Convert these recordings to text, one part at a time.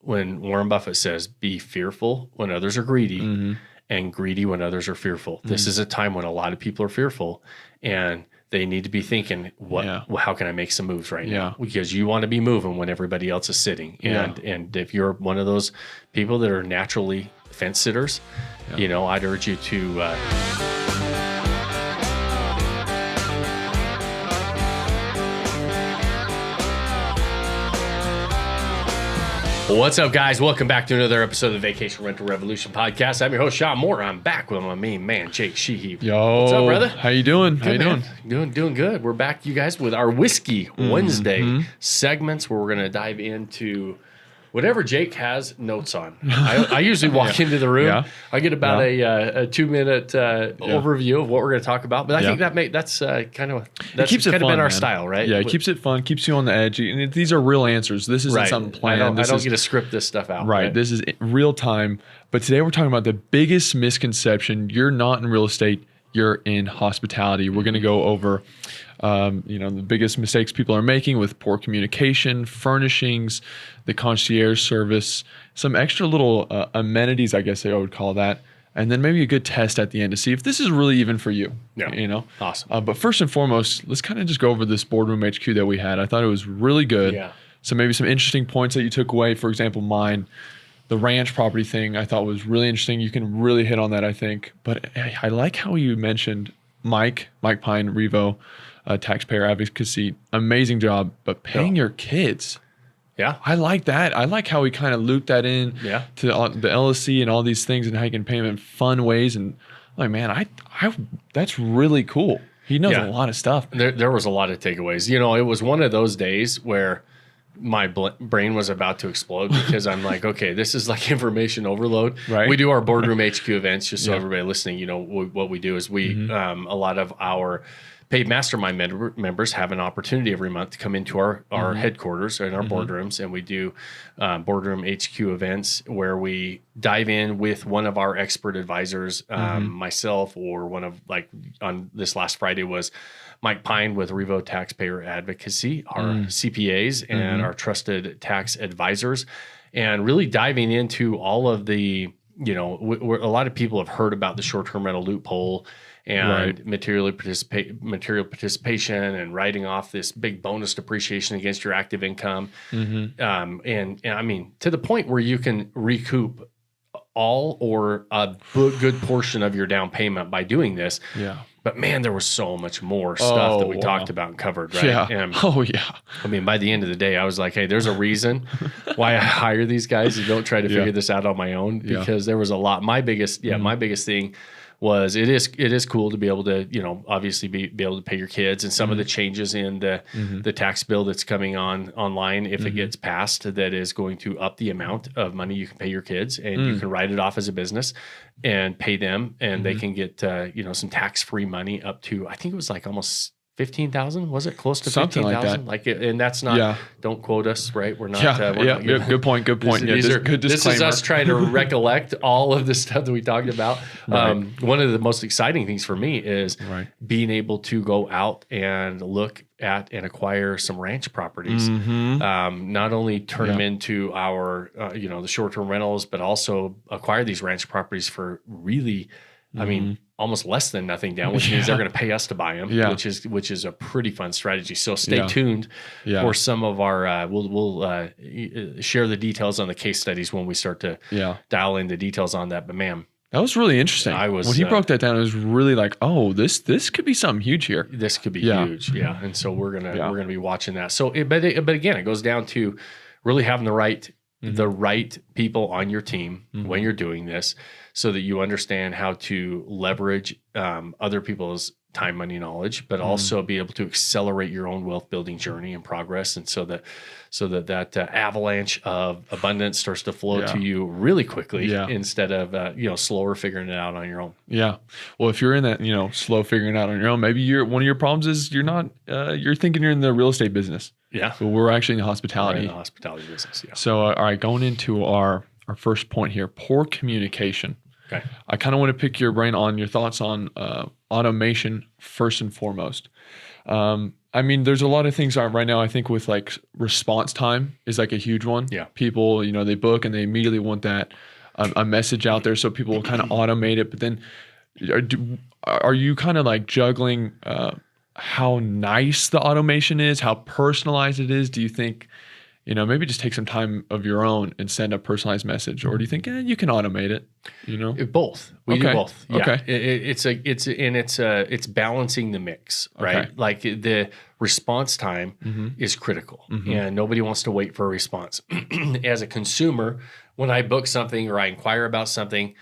when Warren Buffett says, be fearful when others are greedy and greedy when others are fearful. This is a time when a lot of people are fearful and they need to be thinking, how can I make some moves right now? Because you want to be moving when everybody else is sitting. And if you're one of those people that are naturally fence sitters, I'd urge you to... What's up, guys? Welcome back to another episode of the Vacation Rental Revolution podcast. I'm your host, Shawn. I'm back with my main man, Jake Shehee. Yo, what's up, brother? How you doing? Good, how you doing? Doing good. We're back, you guys, with our Whiskey Wednesday segments where we're going to dive into whatever Jake has notes on. I usually walk into the room. I get about a 2-minute overview of what we're going to talk about. But I think that's kind of been our style, right? Yeah, it keeps it fun, keeps you on the edge. And these are real answers. This isn't something planned. I don't get to script this stuff out. Right. This is real time. But today we're talking about the biggest misconception. You're not in real estate. You're in hospitality. We're going to go over the biggest mistakes people are making with poor communication, furnishings, the concierge service, some extra little amenities, I guess I would call that, and then maybe a good test at the end to see if this is really even for you. Yeah. Awesome. But first and foremost, let's kind of just go over this boardroom HQ that we had. I thought it was really good. Yeah. So maybe some interesting points that you took away. For example, mine, the ranch property thing, I thought was really interesting. You can really hit on that, I think. But I like how you mentioned Mike Pine, Revo, taxpayer advocacy, amazing job, but paying your kids. Yeah. I like that. I like how we kind of looped that in to the LLC and all these things and how you can pay them in fun ways. And like, man, I that's really cool. He knows a lot of stuff. There was a lot of takeaways. It was one of those days where my brain was about to explode because I'm like, okay, this is like information overload. Right. We do our boardroom HQ events, just so everybody listening, what we do is we, a lot of our paid mastermind members have an opportunity every month to come into our headquarters and our boardrooms, and we do boardroom HQ events where we dive in with one of our expert advisors, myself, or on this last Friday was Mike Pine with Revo Taxpayer Advocacy, our CPAs and our trusted tax advisors, and really diving into all of the, a lot of people have heard about the short-term rental loophole and material participation and writing off this big bonus depreciation against your active income. And I mean, to the point where you can recoup all or a good portion of your down payment by doing this. Yeah. But man, there was so much more stuff that we talked about and covered, right? Yeah. And, I mean, by the end of the day, I was like, hey, there's a reason why I hire these guys and don't try to figure this out on my own, because there was a lot. My biggest thing was it is cool to be able to, obviously be able to pay your kids, and some of the changes in the tax bill that's coming online, if it gets passed, that is going to up the amount of money you can pay your kids, and you can write it off as a business and pay them, and they can get some tax-free money up to, I think it was like almost 15,000. Was it close to 15,000? Like and that's not. Don't quote us, right? We're not. Good point. This is us trying to recollect all of the stuff that we talked about. One of the most exciting things for me is being able to go out and look at and acquire some ranch properties. Not only turn them into our, the short-term rentals, but also acquire these ranch properties for really, I mean, almost less than nothing down, which means they're going to pay us to buy them, which is a pretty fun strategy. So stay tuned for some of our, we'll share the details on the case studies when we start to dial in the details on that. But man, that was really interesting. When he broke that down, it was really like, oh, this could be something huge here. This could be huge. Yeah. And so we're going to be watching that. So, but again, it goes down to really having the right people on your team when you're doing this, so that you understand how to leverage other people's time, money, knowledge, but also be able to accelerate your own wealth building journey and progress, and so that avalanche of abundance starts to flow to you really quickly instead of slower figuring it out on your own. Yeah. Well, if you're in that slow figuring it out on your own, maybe one of your problems is you're not you're thinking you're in the real estate business. Yeah. But we're actually in the hospitality. We're in the hospitality business. Yeah. So all right, going into our first point here, poor communication. Okay. I kind of want to pick your brain on your thoughts on automation first and foremost. I mean, there's a lot of things right now, I think, with like response time is like a huge one. Yeah. People, they book and they immediately want that a message out there, so people will kind of automate it. But then are you kind of like juggling how nice the automation is, how personalized it is? Do you think, maybe just take some time of your own and send a personalized message, or do you think you can automate it? Both. We do both. Yeah. Okay. It's balancing the mix, right? Okay. Like the response time is critical, and nobody wants to wait for a response. As a consumer, when I book something or I inquire about something,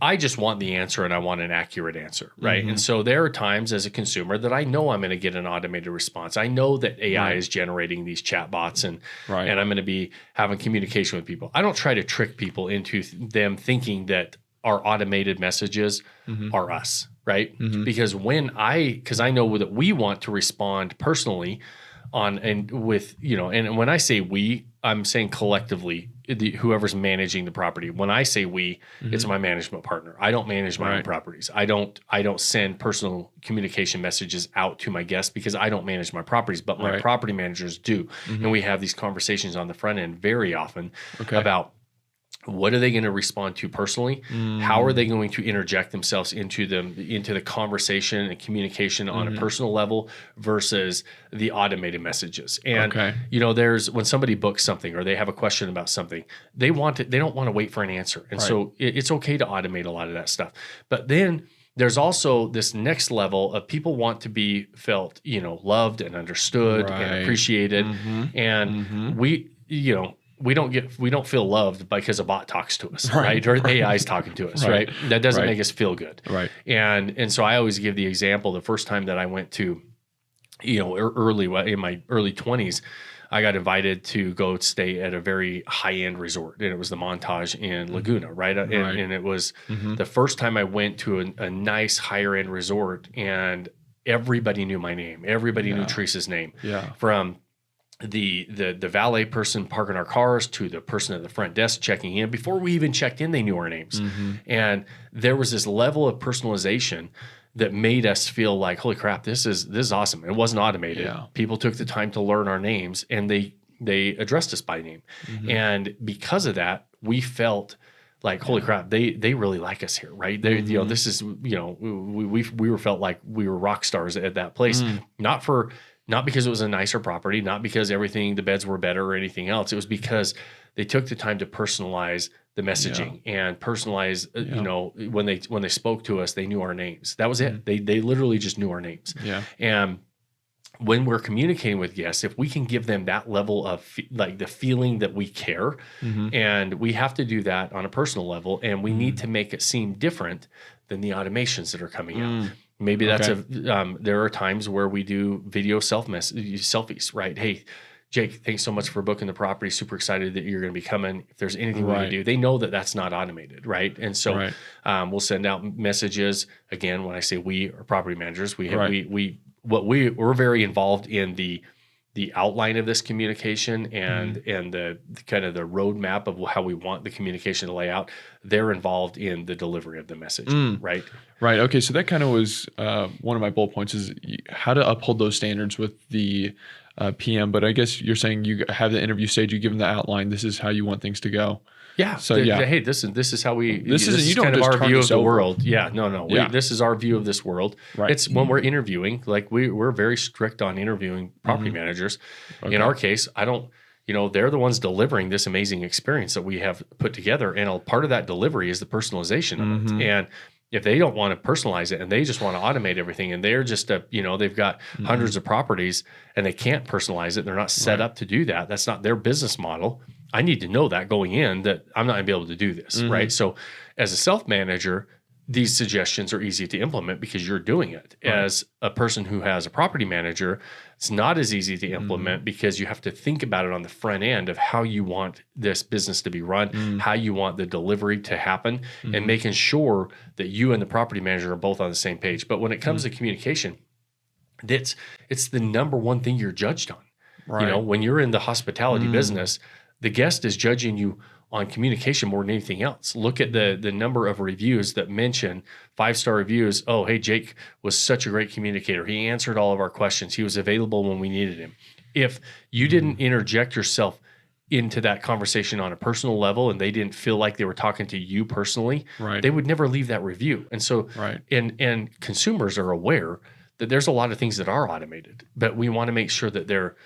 I just want the answer and I want an accurate answer, right? And so there are times as a consumer that I know I'm going to get an automated response. I know that AI is generating these chatbots and I'm going to be having communication with people. I don't try to trick people into them thinking that our automated messages are us, right? Because because I know that we want to respond personally and when I say we, I'm saying collectively, whoever's managing the property. When I say we, it's my management partner. I don't manage my own properties. I don't send personal communication messages out to my guests because I don't manage my properties, but my property managers do. And we have these conversations on the front end very often about what are they going to respond to personally? How are they going to interject themselves into the conversation and communication on a personal level versus the automated messages? And there's when somebody books something or they have a question about something, they don't want to wait for an answer. And so it's okay to automate a lot of that stuff. But then there's also this next level of people want to be felt, loved and understood and appreciated. And we don't feel loved because a bot talks to us, right? Or AI is talking to us, right? That doesn't make us feel good, right? And so I always give the example. The first time that I went to, early in my early 20s, I got invited to go stay at a very high end resort, and it was the Montage in Laguna, right? And it was the first time I went to a nice higher end resort, and everybody knew my name. Everybody knew Teresa's name. From the valet person parking our cars to the person at the front desk checking in. Before we even checked in, they knew our names. And there was this level of personalization that made us feel like, holy crap, this is awesome. It wasn't automated. People took the time to learn our names, and they addressed us by name. And because of that, we felt like, holy crap, they really like us here, right? They, this is, we were felt like we were rock stars at that place. Not because it was a nicer property, not because the beds were better or anything else. It was because they took the time to personalize the messaging and personalize, when they spoke to us, they knew our names. That was it. They literally just knew our names. And when we're communicating with guests, if we can give them that level of the feeling that we care, and we have to do that on a personal level, and we need to make it seem different than the automations that are coming out. Maybe that's there are times where we do video selfies, right? Hey, Jake, thanks so much for booking the property. Super excited that you're going to be coming. If there's anything we can do, they know that that's not automated, right? And so we'll send out messages. Again, when I say we are property managers, we're very involved in the outline of this communication and the kind of the roadmap of how we want the communication to lay out. They're involved in the delivery of the message, right? Right. Okay. So that kind of was one of my bullet points is how to uphold those standards with the PM. But I guess you're saying you have the interview stage, you give them the outline. This is how you want things to go. Yeah. So hey, this is how we. This is kind of our view of the world. Yeah. No. This is our view of this world. Right. It's when we're interviewing, like we're very strict on interviewing property managers. In our case, I don't. They're the ones delivering this amazing experience that we have put together, and a part of that delivery is the personalization of it. And if they don't want to personalize it and they just want to automate everything, and they're just they've got hundreds of properties and they can't personalize it, they're not set up to do that. That's not their business model. I need to know that going in that I'm not going to be able to do this, right? So as a self-manager, these suggestions are easy to implement because you're doing it. As a person who has a property manager, it's not as easy to implement because you have to think about it on the front end of how you want this business to be run, how you want the delivery to happen, and making sure that you and the property manager are both on the same page. But when it comes to communication, it's the number one thing you're judged on. When you're in the hospitality business, the guest is judging you on communication more than anything else. Look at the number of reviews that mention 5-star reviews. Oh, hey, Jake was such a great communicator. He answered all of our questions. He was available when we needed him. If you didn't interject yourself into that conversation on a personal level and they didn't feel like they were talking to you personally, they would never leave that review. And so, and consumers are aware that there's a lot of things that are automated, but we want to make sure that they're,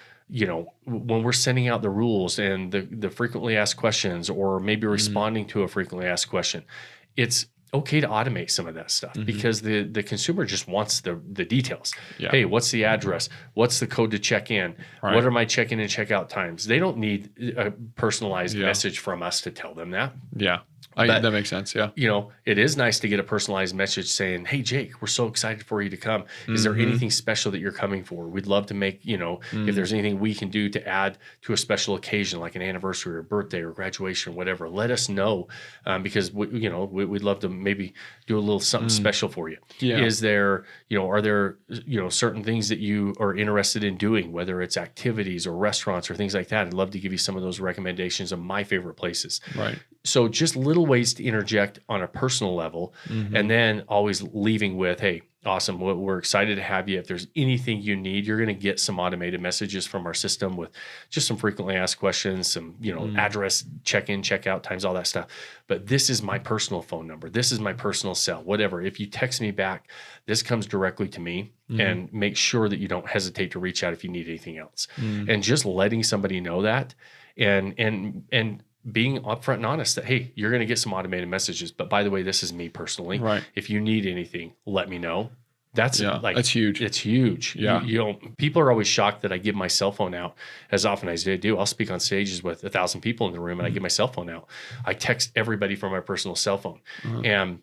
when we're sending out the rules and the frequently asked questions, or maybe responding to a frequently asked question, it's okay to automate some of that stuff because the consumer just wants the details. Hey, what's the address? What's the code to check in? What are my check-in and check-out times? They don't need a personalized message from us to tell them that. That makes sense. It is nice to get a personalized message saying, hey, Jake, we're so excited for you to come. Is there anything special that you're coming for? We'd love to make, if there's anything we can do to add to a special occasion, like an anniversary or birthday or graduation or whatever, let us know, because we'd love to maybe do a little something special for you. Is there, are there, certain things that you are interested in doing, whether it's activities or restaurants or things like that? I'd love to give you some of those recommendations of my favorite places. So just little ways to interject on a personal level, and then always leaving with, hey, awesome, we're excited to have you. If there's anything you need, you're going to get some automated messages from our system with just some frequently asked questions, some, address, check-in, check-out times, all that stuff. But this is my personal phone number. This is my personal cell, whatever. If you text me back, this comes directly to me, and make sure that you don't hesitate to reach out if you need anything else. And just letting somebody know that, and being upfront and honest that, hey, you're going to get some automated messages, but by the way, this is me personally. If you need anything, let me know. That's that's huge. It's huge. People are always shocked that I give my cell phone out as often as I do. I'll speak on stages with 1,000 people in the room, and I give my cell phone out. I text everybody from my personal cell phone, and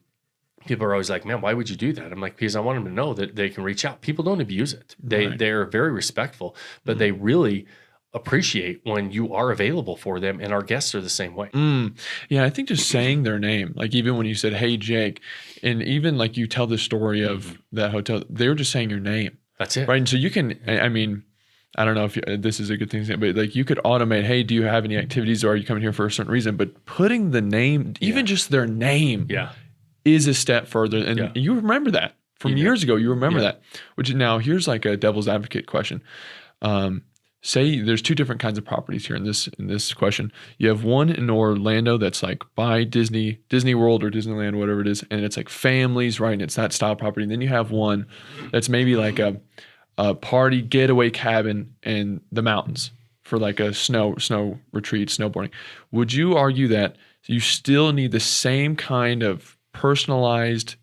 people are always like, man, why would you do that? I'm like, because I want them to know that they can reach out. People don't abuse it. They're very respectful, but they really appreciate when you are available for them, and our guests are the same way. I think just saying their name, like even when you said, hey, Jake, and even like you tell the story of that hotel, they were just saying your name. That's it. Right. And so you can, I mean, I don't know if this is a good thing to say, but like you could automate, hey, do you have any activities, or are you coming here for a certain reason? But putting the name, even just their name is a step further. And you remember that from years ago, you remember that, which now here's like a devil's advocate question. Say there's two different kinds of properties here in this question. You have one in Orlando that's like by Disney World or Disneyland, whatever it is, and it's like families, right? And it's that style property. And then you have one that's maybe like a party getaway cabin in the mountains for like a snow retreat, snowboarding. Would you argue that you still need the same kind of personalized,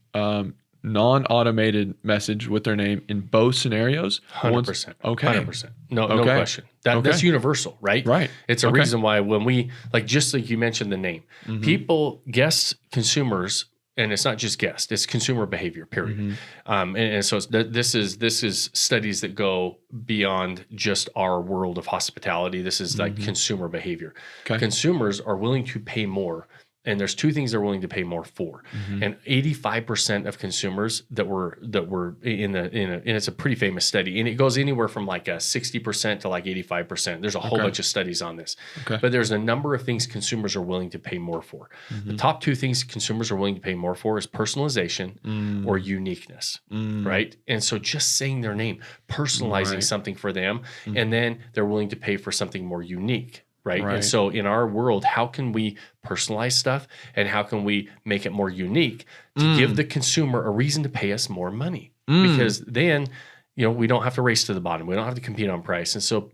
non-automated message with their name in both scenarios? 100%. Okay. 100%. No question. That's universal, right? Right. It's a reason why when we, like, just like you mentioned the name, people, guests, consumers, and it's not just guests, it's consumer behavior, period. And so this is studies that go beyond just our world of hospitality. This is like consumer behavior. Consumers are willing to pay more. And there's two things they're willing to pay more for, and 85% of consumers that were and it's a pretty famous study, and it goes anywhere from like a 60% to like 85%. There's a whole bunch of studies on this, but there's a number of things consumers are willing to pay more for. The top two things consumers are willing to pay more for is personalization or uniqueness, right? And so just saying their name, personalizing something for them, and then they're willing to pay for something more unique. Right. And so in our world, how can we personalize stuff, and how can we make it more unique to give the consumer a reason to pay us more money? Because then, we don't have to race to the bottom. We don't have to compete on price. And so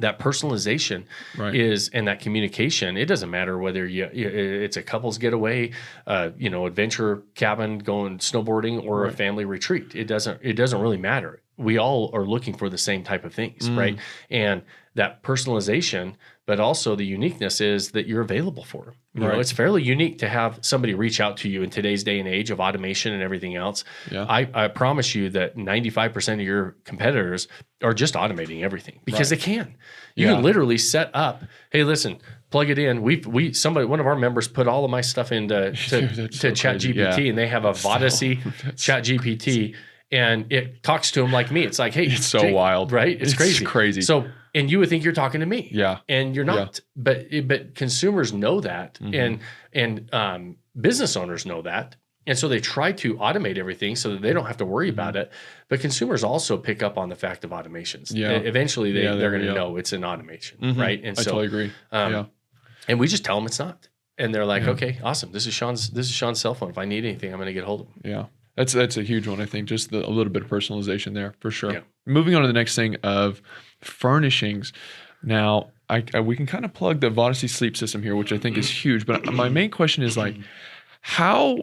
that personalization and that communication, it doesn't matter whether it's a couple's getaway, adventure cabin going snowboarding, or a family retreat. It doesn't really matter. We all are looking for the same type of things, right? And that personalization, but also the uniqueness is that you're available for them. You know, it's fairly unique to have somebody reach out to you in today's day and age of automation and everything else. I promise you that 95% of your competitors are just automating everything because they can. You can literally set up, hey, listen, plug it in. One of our members put all of my stuff into ChatGPT, and they have a Vodyssey ChatGPT. And it talks to him like me. It's like, hey, it's so wild, right? It's crazy. Crazy. So And you would think you're talking to me. Yeah. And you're not. Yeah. But consumers know that, and business owners know that. And so they try to automate everything so that they don't have to worry about it. But consumers also pick up on the fact of automations. Yeah. Eventually, they're going to know it's an automation, right? And I totally agree. And we just tell them it's not. And they're like, okay, awesome. This is Shawn's cell phone. If I need anything, I'm going to get a hold of him. Yeah. That's a huge one, I think. Just a little bit of personalization there, for sure. Yeah. Moving on to the next thing of furnishings. Now, we can kind of plug the Vodyssey sleep system here, which I think is huge. But my main question is like, how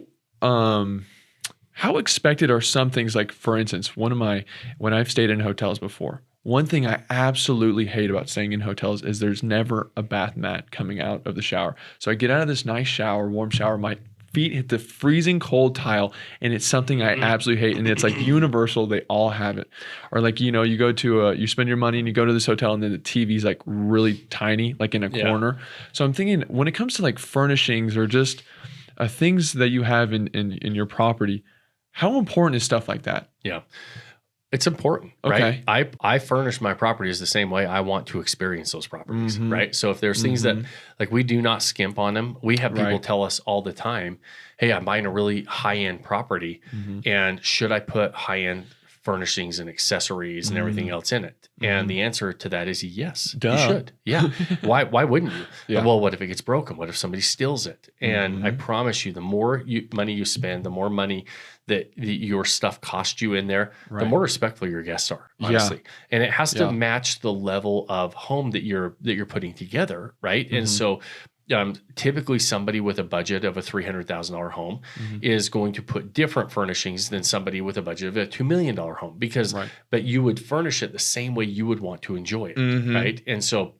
expected are some things? Like, for instance, when I've stayed in hotels before, one thing I absolutely hate about staying in hotels is there's never a bath mat coming out of the shower. So I get out of this nice shower, warm shower, my feet hit the freezing cold tile, and it's something I absolutely hate. And it's like universal; they all have it. Or like, you go to you spend your money and you go to this hotel, and then the TV's like really tiny, like in a corner. So I'm thinking, when it comes to like furnishings or just things that you have in your property, how important is stuff like that? Yeah. It's important, right? I furnish my properties the same way I want to experience those properties, right? So if there's things that, like, we do not skimp on them. We have people tell us all the time, hey, I'm buying a really high-end property, and should I put high-end furnishings and accessories and everything else in it? And the answer to that is yes. You should. Yeah. Why wouldn't you? Yeah. Well, what if it gets broken? What if somebody steals it? And I promise you, the more money you spend, the more money that your stuff costs you in there, the more respectful your guests are, honestly. Yeah. And it has to match the level of home that you're putting together, right? And so typically somebody with a budget of a $300,000 home is going to put different furnishings than somebody with a budget of a $2 million home, because but you would furnish it the same way you would want to enjoy it, right? And so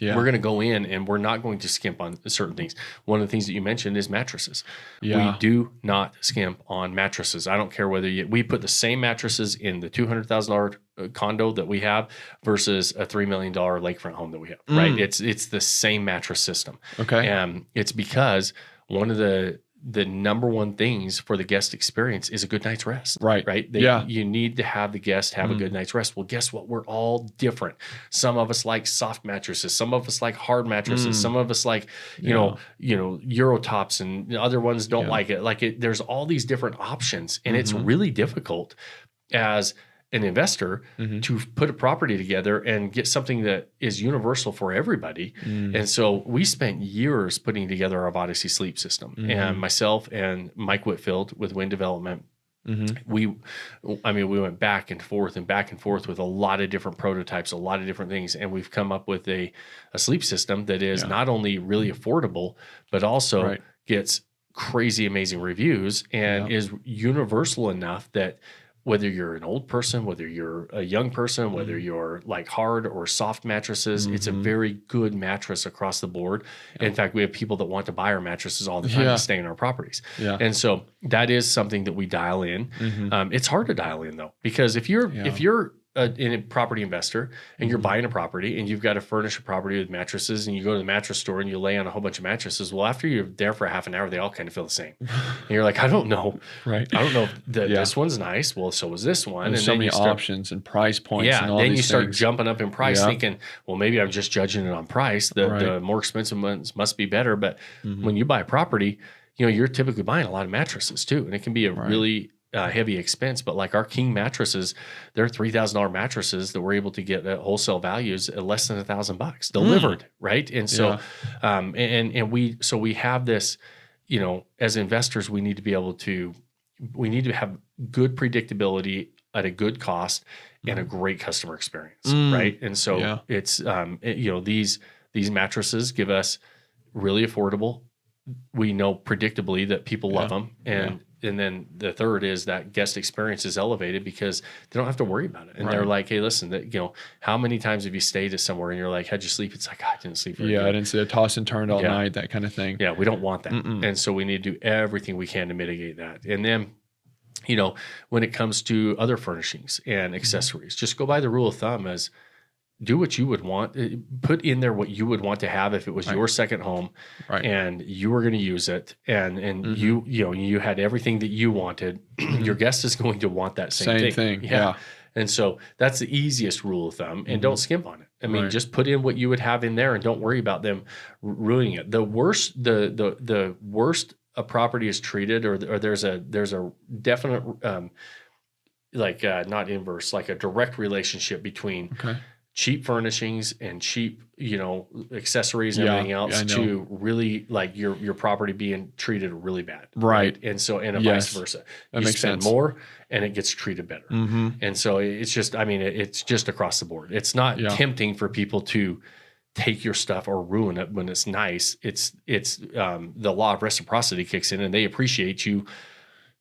we're going to go in and we're not going to skimp on certain things. One of the things that you mentioned is mattresses. Yeah. We do not skimp on mattresses. I don't care whether we put the same mattresses in the $200,000 condo that we have versus a $3 million lakefront home that we have, right? It's the same mattress system. Okay. And it's because one of the number one things for the guest experience is a good night's rest. Right. You need to have the guest have a good night's rest. Well, guess what? We're all different. Some of us like soft mattresses. Some of us like hard mattresses. Some of us like, you know, Eurotops, and other ones don't like it. There's all these different options, and it's really difficult as an investor to put a property together and get something that is universal for everybody. And so we spent years putting together our Vodyssey sleep system. And myself and Mike Whitfield with Wind Development, we went back and forth with a lot of different prototypes, a lot of different things. And we've come up with a sleep system that is not only really affordable, but also gets crazy, amazing reviews and is universal enough that whether you're an old person, whether you're a young person, whether you're like hard or soft mattresses, it's a very good mattress across the board. In fact, we have people that want to buy our mattresses all the time to stay in our properties. And so that is something that we dial in. It's hard to dial in though, because if you're a property investor and you're buying a property and you've got to furnish a property with mattresses, and you go to the mattress store and you lay on a whole bunch of mattresses, well, after you're there for half an hour, they all kind of feel the same. And you're like, I don't know. I don't know if this one's nice. Well, so was this one. There's so many options and price points. And all then these you start things. Jumping up in price thinking, well, maybe I'm just judging it on price. The more expensive ones must be better. But when you buy a property, you're typically buying a lot of mattresses too. And it can be a really heavy expense, but like our king mattresses, they're $3,000 mattresses that we're able to get at wholesale values at less than $1,000 delivered, right? And so, we have this, as investors, we need to have good predictability at a good cost and a great customer experience, right? And so it's these mattresses give us really affordable. We know predictably that people love them, and then the third is that guest experience is elevated because they don't have to worry about it. And they're like, hey, listen, how many times have you stayed at somewhere and you're like, how'd you sleep? It's like, I didn't sleep very good. I didn't see a toss and turned all night, that kind of thing. Yeah, we don't want that. And so we need to do everything we can to mitigate that. And then, when it comes to other furnishings and accessories, just go by the rule of thumb as do what you would want. Put in there what you would want to have if it was your second home, and you were going to use it, and you had everything that you wanted. Your guest is going to want that same thing. Yeah. And so that's the easiest rule of thumb, and don't skimp on it. I mean, just put in what you would have in there and don't worry about them ruining it. The worst a property is treated, or there's a definite, not inverse, like a direct relationship between cheap furnishings and cheap, accessories and everything else to really like your property being treated really bad. Right. And so, and vice versa. You spend more and it gets treated better. And so it's just, it's just across the board. It's not tempting for people to take your stuff or ruin it when it's nice. It's the law of reciprocity kicks in, and they appreciate you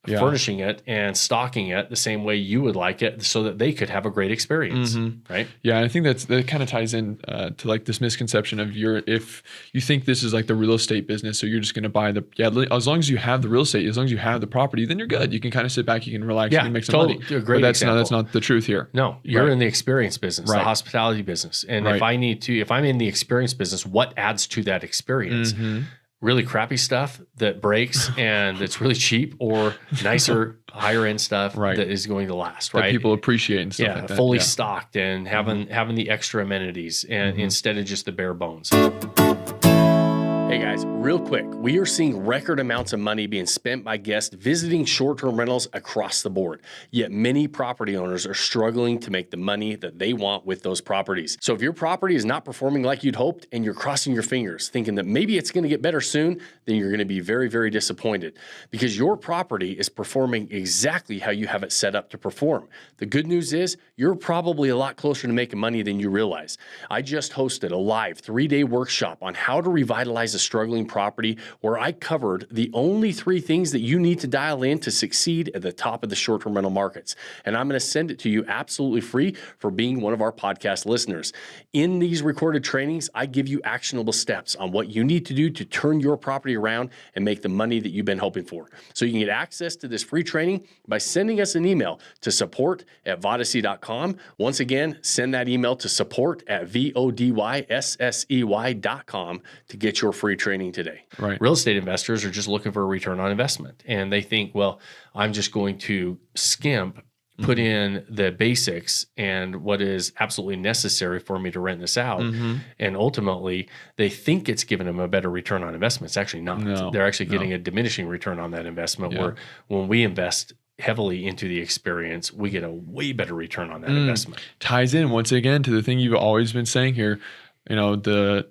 furnishing it and stocking it the same way you would like it, so that they could have a great experience, right? Yeah, I think that kind of ties in to like this misconception of if you think this is like the real estate business, so you're just going to buy as long as you have the real estate, as long as you have the property, then you're good. You can kind of sit back, you can relax, you can make some money. Great but that's not the truth here. No, you're in the experience business, the hospitality business, and if I'm in the experience business, what adds to that experience? Really crappy stuff that breaks and it's really cheap, or nicer, higher end stuff that is going to last, right? That people appreciate and stuff like that. Fully stocked and having the extra amenities and instead of just the bare bones. Hey guys, real quick, we are seeing record amounts of money being spent by guests visiting short-term rentals across the board. Yet many property owners are struggling to make the money that they want with those properties. So if your property is not performing like you'd hoped and you're crossing your fingers thinking that maybe it's going to get better soon, then you're going to be very, very disappointed, because your property is performing exactly how you have it set up to perform. The good news is you're probably a lot closer to making money than you realize. I just hosted a live 3-day workshop on how to revitalize a struggling property, where I covered the only 3 things that you need to dial in to succeed at the top of the short-term rental markets. And I'm going to send it to you absolutely free for being one of our podcast listeners. In these recorded trainings, I give you actionable steps on what you need to do to turn your property around and make the money that you've been hoping for. So you can get access to this free training by sending us an email to support@vodyssey.com. Once again, send that email to support@vodyssey.com to get your free training today. Right. Real estate investors are just looking for a return on investment, and they think, well, I'm just going to skimp, put in the basics and what is absolutely necessary for me to rent this out. And ultimately, they think it's giving them a better return on investment. It's actually not. No, they're actually getting a diminishing return on that investment, where when we invest heavily into the experience, we get a way better return on that investment. Ties in once again to the thing you've always been saying here. The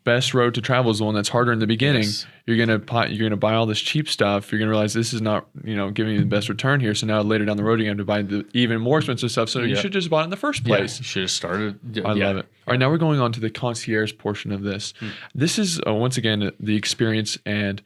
best road to travel is the one that's harder in the beginning. Yes. You're gonna buy all this cheap stuff. You're gonna realize this is not giving you the best return here. So now later down the road, you're gonna have to buy the even more expensive stuff. So you should just buy it in the first place. You should have started. I love it. All right, now we're going on to the concierge portion of this. This is once again the experience, and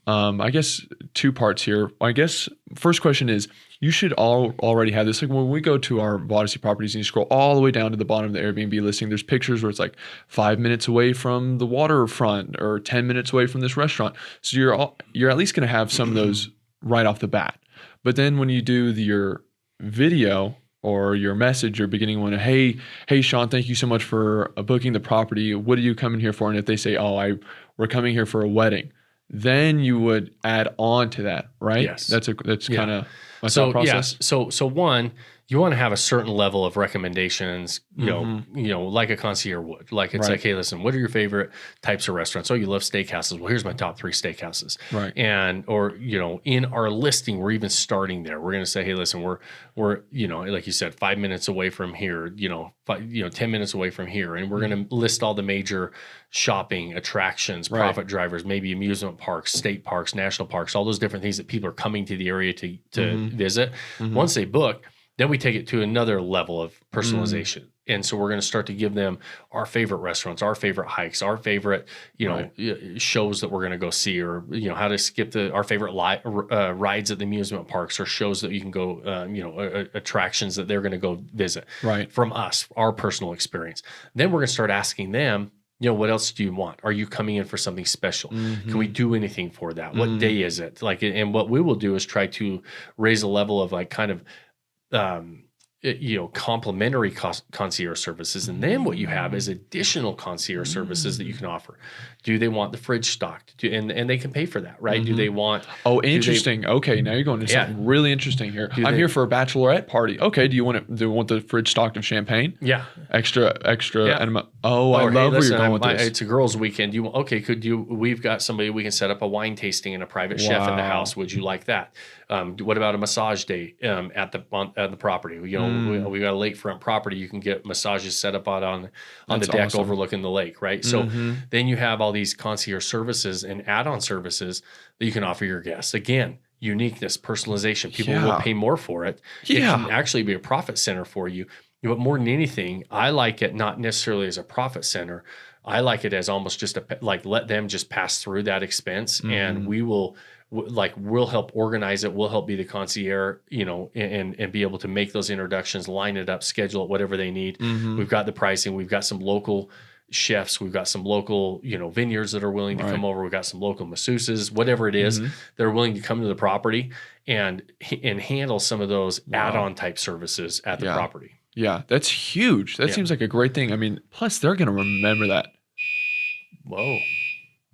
I guess 2 parts here. I guess first question is, you should already have this. Like when we go to our Vodyssey properties and you scroll all the way down to the bottom of the Airbnb listing, there's pictures where it's like 5 minutes away from the waterfront or 10 minutes away from this restaurant. So you're at least going to have some of those right off the bat. But then when you do your video or your message, your beginning one, hey Shawn, thank you so much for booking the property. What are you coming here for? And if they say, we're coming here for a wedding, then you would add on to that, right? Yes. That's kind of my thought process. So one, you want to have a certain level of recommendations, you know, like a concierge would. Like it's like, hey, listen, what are your favorite types of restaurants? Oh, you love steakhouses. Well, here's my top 3 steakhouses. Right. Or in our listing, we're even starting there. We're going to say, hey, listen, we're like you said, 5 minutes away from here, 10 minutes away from here. And we're going to list all the major shopping attractions, profit drivers, maybe amusement parks, state parks, national parks, all those different things that people are coming to the area to visit. Once they book, then we take it to another level of personalization. And so we're going to start to give them our favorite restaurants, our favorite hikes, our favorite, shows that we're going to go see, or, how to skip our favorite rides at the amusement parks, or shows that you can go, attractions that they're going to go visit from us, our personal experience. Then we're going to start asking them, what else do you want? Are you coming in for something special? Can we do anything for that? What day is it? And what we will do is try to raise a level of complimentary concierge services. And then what you have is additional concierge services that you can offer. Do they want the fridge stocked? And they can pay for that, right? Do they want... Oh, interesting. Okay, now you're going to something really interesting here. I'm here for a bachelorette party. Okay, do you want the fridge stocked of champagne? Yeah. Extra. Yeah. Oh, I love where you're going with this. It's a girls' weekend. We've got somebody, we can set up a wine tasting and a private chef in the house. Would you like that? What about a massage day at the property? We got a lakefront property. You can get massages set up on the deck overlooking the lake, right? So then you have all these concierge services and add-on services that you can offer your guests. Again, uniqueness, personalization. People will pay more for it. It can actually be a profit center for you. But more than anything, I like it not necessarily as a profit center. I like it as almost just let them just pass through that expense, and we'll help organize it. We'll help be the concierge, and be able to make those introductions, line it up, schedule it, whatever they need. We've got the pricing. We've got some local chefs. We've got some local, vineyards that are willing to come over. We've got some local masseuses, whatever it is, that are willing to come to the property and handle some of those add-on type services at the property. Yeah, that's huge. That seems like a great thing. I mean, plus they're going to remember that. Whoa.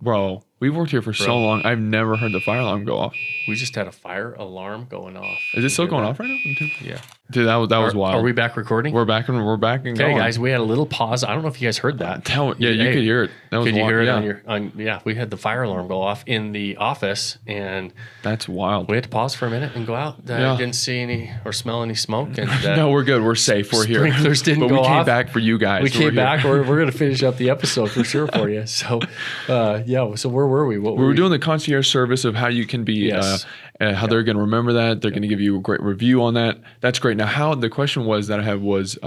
Bro, we've worked here for so long. I've never heard the fire alarm go off. We just had a fire alarm going off. Is it still going off right now? Yeah. Dude, that was wild. Are we back recording? We're back and going. Okay, guys, we had a little pause. I don't know if you guys heard that. You could hear it. That was could you hear it we had the fire alarm go off in the office, and that's wild. We had to pause for a minute and go out. Didn't see any or smell any smoke. And no, we're good. We're safe. We're here. Sprinklers didn't go off. But we came back for you guys. We came back. We're going to finish up the episode for sure for you. So, So where were we? We were doing the concierge service of how you can be, how they're going to remember that. They're going to give you a great review on that. That's great. Now, the question that I have was,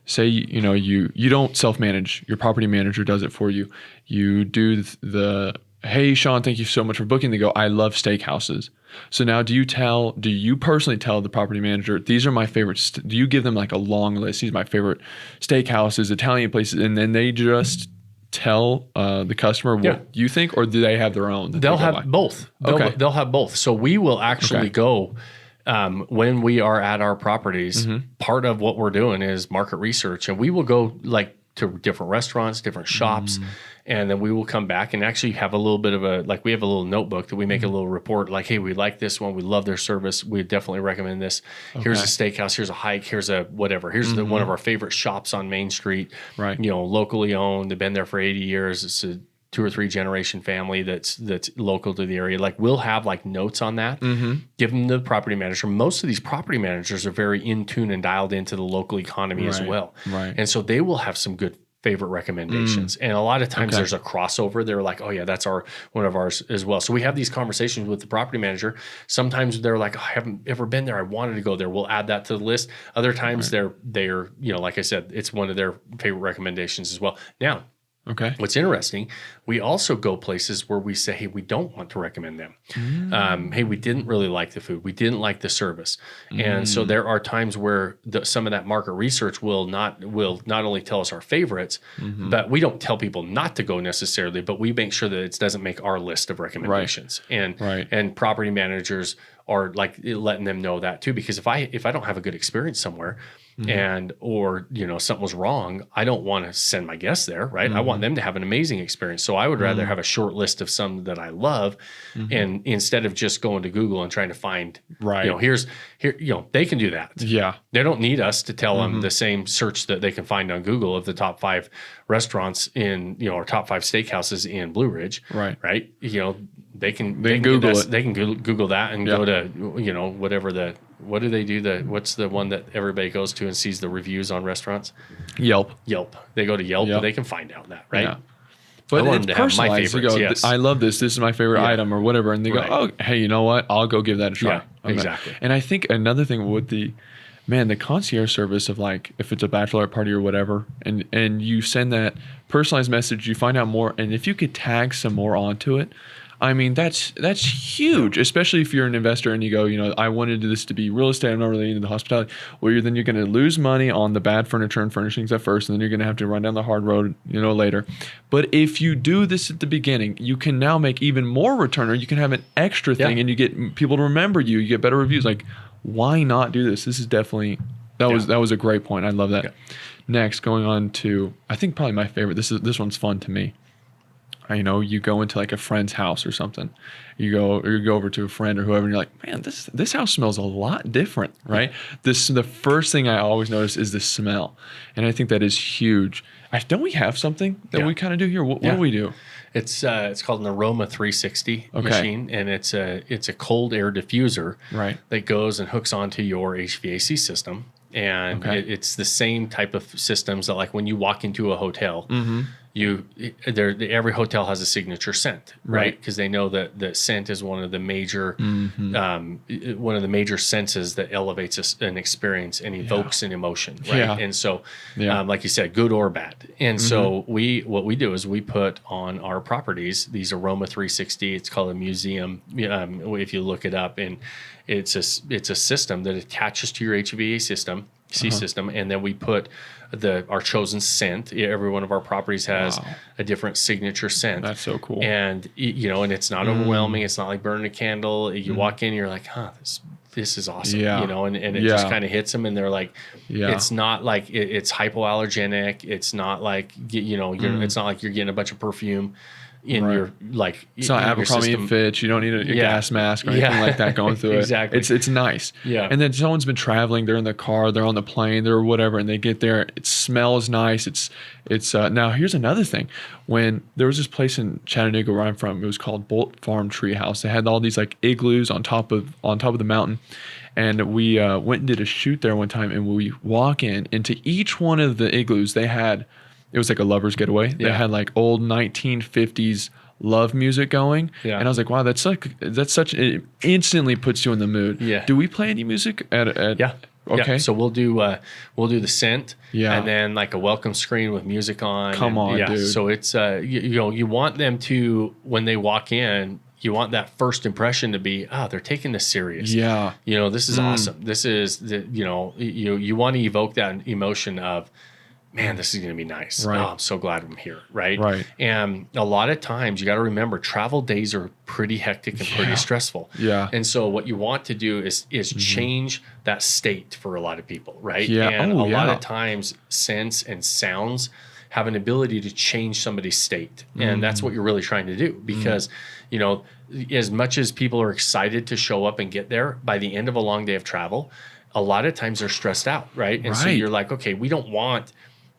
say, you don't self-manage. Your property manager does it for you. You do hey, Shawn, thank you so much for booking. They go, I love steakhouses. So now do you personally tell the property manager, these are my favorites? Do you give them like a long list? These are my favorite steakhouses, Italian places, and then they just tell the customer what you think, or do they have their own? They'll have both. They'll have both. So we will actually go, when we are at our properties, part of what we're doing is market research, and we will go to different restaurants, different shops, and then we will come back and actually have a little bit of we have a little notebook that we make a little report, hey, we like this one, we love their service, we definitely recommend this. Here's a steakhouse, here's a hike, here's a whatever, here's one of our favorite shops on Main Street, right? Locally owned, they've been there for 80 years. It's a 2 or 3 generation family that's local to the area. We'll have notes on that, give them to the property manager. Most of these property managers are very in tune and dialed into the local economy as well. Right. And so they will have some good favorite recommendations. And a lot of times there's a crossover. They're like, oh yeah, that's one of ours as well. So we have these conversations with the property manager. Sometimes they're like, oh, I haven't ever been there. I wanted to go there. We'll add that to the list. Other times they're, like I said, it's one of their favorite recommendations as well. Now, what's interesting, we also go places where we say, hey, we don't want to recommend them. Hey, we didn't really like the food. We didn't like the service. And so there are times where some of that market research will not only tell us our favorites, but we don't tell people not to go necessarily, but we make sure that it doesn't make our list of recommendations. And property managers are letting them know that too, because if I don't have a good experience somewhere, or something was wrong, I don't want to send my guests there, right? I want them to have an amazing experience. So I would rather have a short list of some that I love, and instead of just going to Google and trying to find, they can do that. Yeah, they don't need us to tell them the same search that they can find on Google of the top 5 restaurants in or top 5 steakhouses in Blue Ridge, right? They can Google it. They can Google that and go to whatever what do they do? What's the one that everybody goes to and sees the reviews on restaurants? Yelp. They go to Yelp and they can find out that, right? Yeah. But it's personalized. You go, I love this. This is my favorite item or whatever. And they go, oh, hey, you know what? I'll go give that a try. Yeah, exactly. And I think another thing with the concierge service of if it's a bachelorette party or whatever, and you send that personalized message, you find out more. And if you could tag some more onto it, I mean, that's huge, especially if you're an investor and you go, I wanted this to be real estate. I'm not really into the hospitality. Well, then you're going to lose money on the bad furniture and furnishings at first, and then you're going to have to run down the hard road, later. But if you do this at the beginning, you can now make even more return, or you can have an extra thing, and you get people to remember you. You get better reviews. Why not do this? This is definitely That was a great point. I love that. Yeah. Next, going on to, I think probably my favorite. This one's fun to me. You know, you go into like a friend's house or something. You go over to a friend or whoever, and you're like, man, this house smells a lot different, right? The first thing I always notice is the smell, and I think that is huge. Don't we have something that we kind of do here? What do we do? It's called an Aroma 360 machine, and it's a cold air diffuser that goes and hooks onto your HVAC system, and it's the same type of systems that, like, when you walk into a hotel. Every hotel has a signature scent, right? Because they know that scent is one of the major senses that elevates an experience and evokes an emotion, right? Yeah. And so, like you said, good or bad. And so what we do is we put on our properties these Aroma 360. It's called a museum. If you look it up, and it's a system that attaches to your HVAC system. System, and then we put our chosen scent. Every one of our properties has a different signature scent. That's so cool. And and it's not overwhelming. It's not like burning a candle. You walk in, you're like, this is awesome. Yeah. And it just kind of hits them, and they're like, it's not like it's hypoallergenic. It's not like it's not like you're getting a bunch of perfume in your, like, it's not Abercrombie and Fitch. You don't need a gas mask or anything like that going through exactly. it. It's nice. Yeah. And then someone's been traveling, they're in the car, they're on the plane, they're whatever, and they get there, it smells nice. It's now here's another thing. When there was this place in Chattanooga where I'm from, it was called Bolt Farm Treehouse. They had all these like igloos on top of the mountain. And we went and did a shoot there one time, and we walk into each one of the igloos, it was like a lover's getaway. They had like old 1950s love music going. Yeah. And I was like, wow, it instantly puts you in the mood. Yeah. Do we play any music at Yeah. Okay. Yeah. So we'll do the scent. Yeah. And then like a welcome screen with music on. Come on, dude. So it's you want them to, when they walk in, you want that first impression to be, they're taking this serious. Yeah. This is awesome. This is you want to evoke that emotion of, man, this is going to be nice. Right. I'm so glad I'm here. Right. Right. And a lot of times you got to remember, travel days are pretty hectic and pretty stressful. Yeah. And so what you want to do is change that state for a lot of people. Right. Yeah. And a lot of times scents and sounds have an ability to change somebody's state. And that's what you're really trying to do, because, as much as people are excited to show up and get there, by the end of a long day of travel, a lot of times they're stressed out. Right. And so you're like, okay, we don't want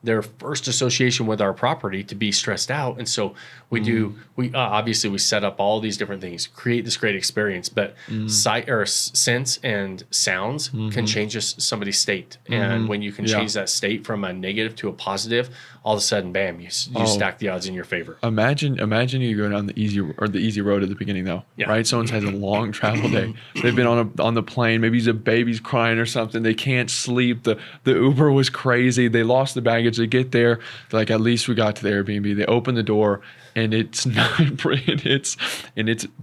their first association with our property to be stressed out. And so we obviously we set up all these different things, create this great experience, but sight or sense and sounds can change somebody's state. And when you can change that state from a negative to a positive, all of a sudden, bam, you stack the odds in your favor. Imagine you go down the easy road at the beginning though, right? Someone has a long travel day. They've been on the plane. Maybe a baby's crying or something. They can't sleep. The Uber was crazy. They lost the baggage. They get there. They're like, at least we got to the Airbnb. They open the door, and it's not it's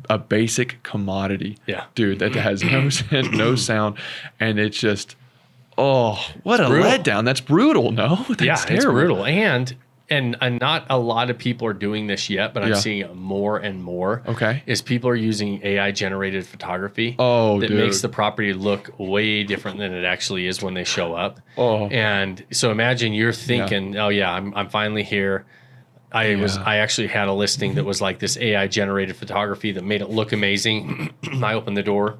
a basic commodity, dude, that has no scent, no sound, and it's just, what a letdown. That's brutal. No, that's terrible. It's brutal. And not a lot of people are doing this yet, but I'm seeing it more and more. Okay. Is people are using AI generated photography that makes the property look way different than it actually is when they show up. And so imagine you're thinking, I'm finally here. I actually had a listing that was like this AI generated photography that made it look amazing. I opened the door,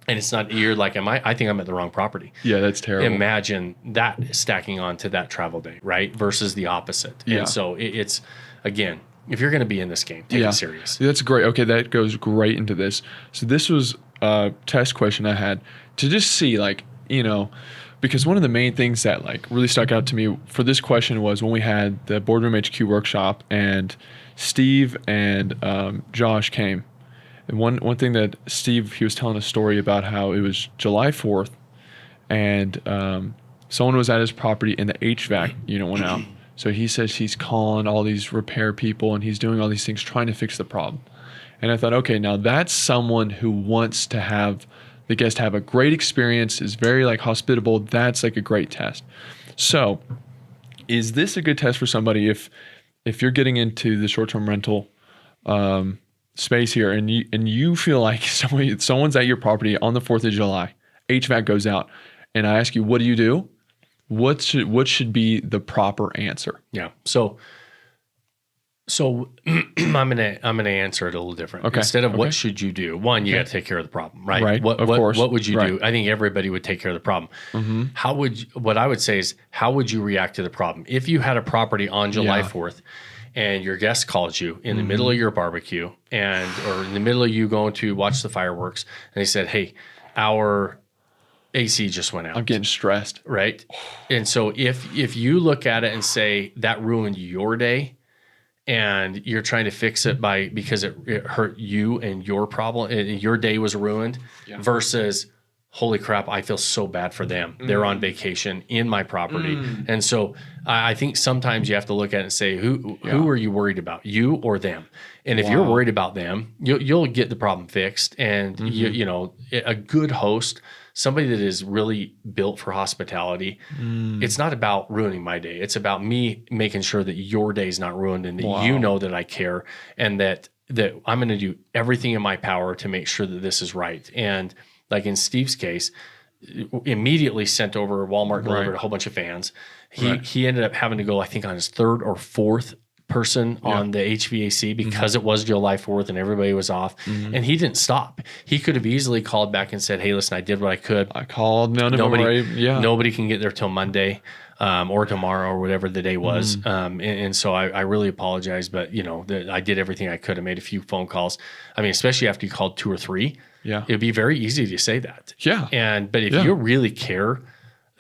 and it's not, you're like, I think I'm at the wrong property. Yeah, that's terrible. Imagine that stacking on to that travel day, right? Versus the opposite. Yeah. And so it's, again, if you're going to be in this game, take it serious. That's great. Okay, that goes great into this. So this was a test question I had to just see, like, because one of the main things that like really stuck out to me for this question was when we had the Boardroom HQ workshop, and Steve and Josh came. And one thing that Steve, he was telling a story about how it was July 4th, and someone was at his property and the HVAC unit went out. So he says he's calling all these repair people and he's doing all these things trying to fix the problem. And I thought, okay, now that's someone who wants to have the guest have a great experience, is very like hospitable. That's like a great test. So is this a good test for somebody if you're getting into the short-term rental space here, and you feel like someone's at your property on the 4th of July, HVAC goes out, and I ask you, what do? what should be the proper answer? Yeah. So I'm gonna answer it a little different. Okay. Instead of what should you do, one, you got to take care of the problem, right? Right. What would you Right. do? I think everybody would take care of the problem. What I would say is, how would you react to the problem if you had a property on July 4th and your guest called you in the middle of your barbecue or in the middle of you going to watch the fireworks, and they said, "Hey, our AC just went out." I'm getting stressed. Right. And so if you look at it and say that ruined your day, and you're trying to fix it because it hurt you and your problem, and your day was ruined, versus, holy crap, I feel so bad for them. They're on vacation in my property. And so I think sometimes you have to look at it and say, who are you worried about, you or them? And if you're worried about them, you'll get the problem fixed. And you know, a good host, somebody that is really built for hospitality, it's not about ruining my day. It's about me making sure that your day is not ruined, and that you know that I care, and that I'm going to do everything in my power to make sure that this is right. And like in Steve's case, immediately sent over Walmart, delivered a whole bunch of fans. He ended up having to go, I think, on his third or fourth person on the HVAC because it was July 4th and everybody was off, and he didn't stop. He could have easily called back and said, "Hey, listen, I did what I could. I called. Nobody can get there till Monday or tomorrow or whatever the day was." And so I really apologize, but you know, I did everything I could. I made a few phone calls. I mean, especially after you called 2 or 3, it'd be very easy to say that. But if you really care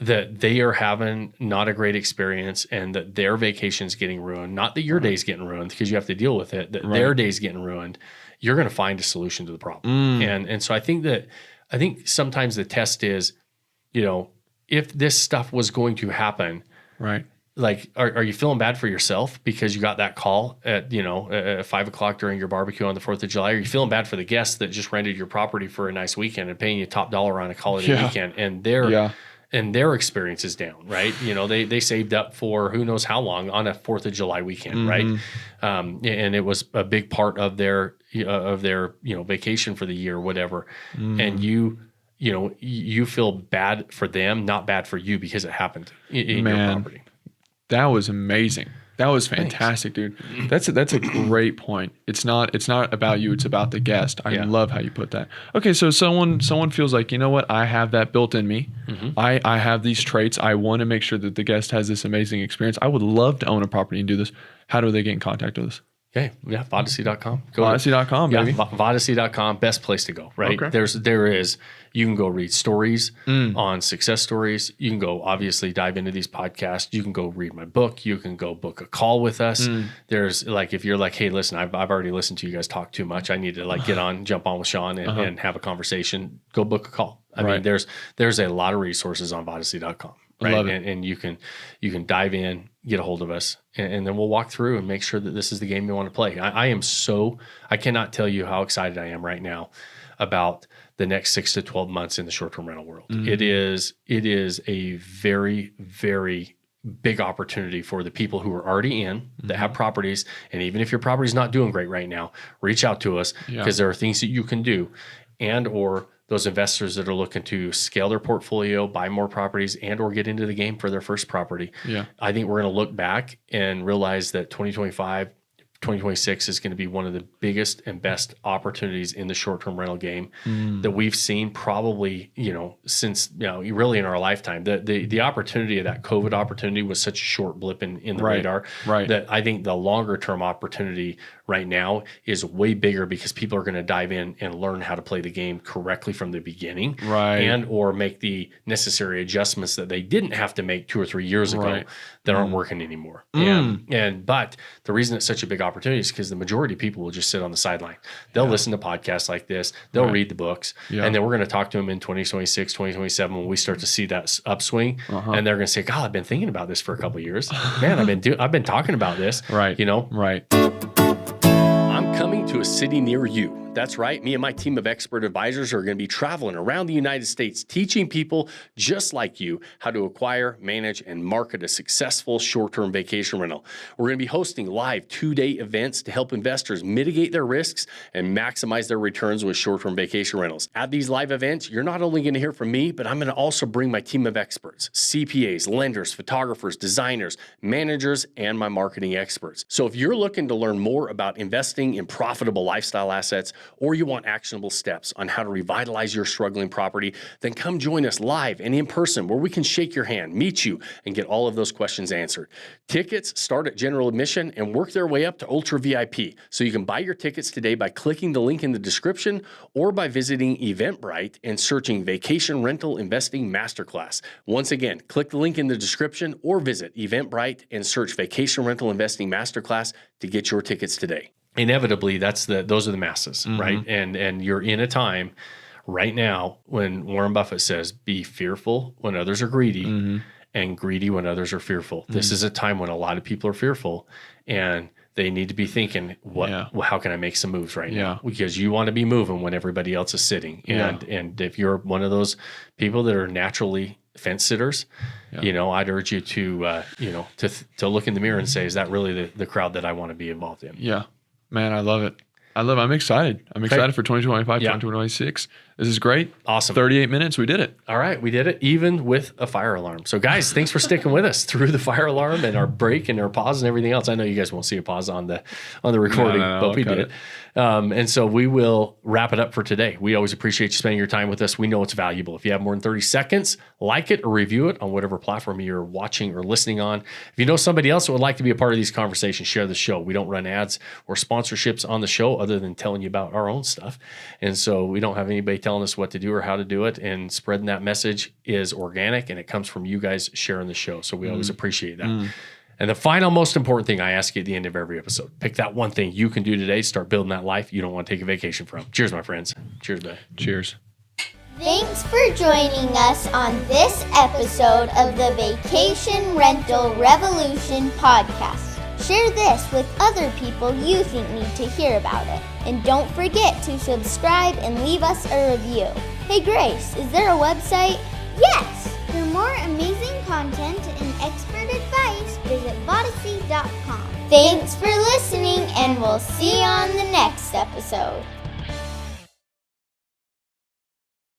that they are having not a great experience and that their vacation's getting ruined, not that your day's getting ruined because you have to deal with it, that their day's getting ruined, you're going to find a solution to the problem. And so I think sometimes the test is, you know, if this stuff was going to happen, like, are you feeling bad for yourself because you got that call at, you know, at 5 o'clock during your barbecue on the 4th of July? Are you feeling bad for the guests that just rented your property for a nice weekend and paying you top dollar on a holiday weekend, and their experience is down, right? You know, they saved up for who knows how long on a 4th of July weekend, right? And it was a big part of their you know, vacation for the year, whatever. And you know, you feel bad for them, not bad for you because it happened in your property. That was amazing. That was fantastic, dude. That's a great point. It's not about you, it's about the guest. I love how you put that. Okay, so someone feels like, you know what, I have that built in me. I have these traits. I want to make sure that the guest has this amazing experience. I would love to own a property and do this. How do they get in contact with us? Okay, Vodyssey.com. Vodyssey.com, baby. Vodyssey.com, best place to go, right? Okay. You can go read stories on success stories. You can go obviously dive into these podcasts. You can go read my book. You can go book a call with us. There's like, if you're like, hey, listen, I've already listened to you guys talk too much. I need to like jump on with Shawn and have a conversation. Go book a call. I mean, there's a lot of resources on Vodyssey.com. Right. I love it. And you can dive in, get a hold of us, and then we'll walk through and make sure that this is the game you want to play. I cannot tell you how excited I am right now about the next 6 to 12 months in the short-term rental world. It is a very, very big opportunity for the people who are already in that have properties. And even if your property is not doing great right now, reach out to us because there are things that you can do, and or those investors that are looking to scale their portfolio, buy more properties, and or get into the game for their first property. I think we're going to look back and realize that 2026 is going to be one of the biggest and best opportunities in the short-term rental game that we've seen probably, you know, since, you know, really in our lifetime. The opportunity of that COVID opportunity was such a short blip in the radar that I think the longer-term opportunity right now is way bigger because people are going to dive in and learn how to play the game correctly from the beginning, and or make the necessary adjustments that they didn't have to make 2 or 3 years ago that aren't working anymore. But the reason it's such a big opportunity is because the majority of people will just sit on the sideline. They'll listen to podcasts like this, they'll read the books, and then we're going to talk to them in 2026, 2027 when we start to see that upswing, and they're going to say, God, I've been thinking about this for a couple of years. Man, I've been talking about this. You know? I'm coming to to a city near you. That's right, me and my team of expert advisors are going to be traveling around the United States, teaching people just like you how to acquire, manage, and market a successful short-term vacation rental. We're going to be hosting live 2-day events to help investors mitigate their risks and maximize their returns with short-term vacation rentals. At these live events, you're not only going to hear from me, but I'm going to also bring my team of experts, CPAs, lenders, photographers, designers, managers, and my marketing experts. So if you're looking to learn more about investing in profitable lifestyle assets, or you want actionable steps on how to revitalize your struggling property, then come join us live and in person where we can shake your hand, meet you, and get all of those questions answered. Tickets start at general admission and work their way up to Ultra VIP. So you can buy your tickets today by clicking the link in the description or by visiting Eventbrite and searching Vacation Rental Investing Masterclass. Once again, click the link in the description or visit Eventbrite and search Vacation Rental Investing Masterclass to get your tickets today. Inevitably, those are the masses, right? And you're in a time right now when Warren Buffett says, be fearful when others are greedy and greedy when others are fearful. This is a time when a lot of people are fearful and they need to be thinking, how can I make some moves right now? Because you want to be moving when everybody else is sitting. And if you're one of those people that are naturally fence sitters, I'd urge you to look in the mirror and say, is that really the crowd that I want to be involved in? Yeah. Man, I love it. I'm excited. I'm excited for 2025, 2026. This is great. Awesome. 38 minutes. We did it. All right. We did it even with a fire alarm. So guys, thanks for sticking with us through the fire alarm and our break and our pause and everything else. I know you guys won't see a pause on the recording, but we did. And so we will wrap it up for today. We always appreciate you spending your time with us. We know it's valuable. If you have more than 30 seconds, like it or review it on whatever platform you're watching or listening on. If you know somebody else that would like to be a part of these conversations, share the show. We don't run ads or sponsorships on the show other than telling you about our own stuff. And so we don't have anybody telling us what to do or how to do it. And spreading that message is organic and it comes from you guys sharing the show. So we always appreciate that. And the final most important thing I ask you at the end of every episode, pick that one thing you can do today, start building that life you don't want to take a vacation from. Cheers, my friends. Cheers, man. Cheers. Thanks for joining us on this episode of the Vacation Rental Revolution podcast. Share this with other people you think need to hear about it. And don't forget to subscribe and leave us a review. Hey Grace, is there a website? Yes! For more amazing content and expert advice, visit Vodyssey.com. Thanks for listening, and we'll see you on the next episode.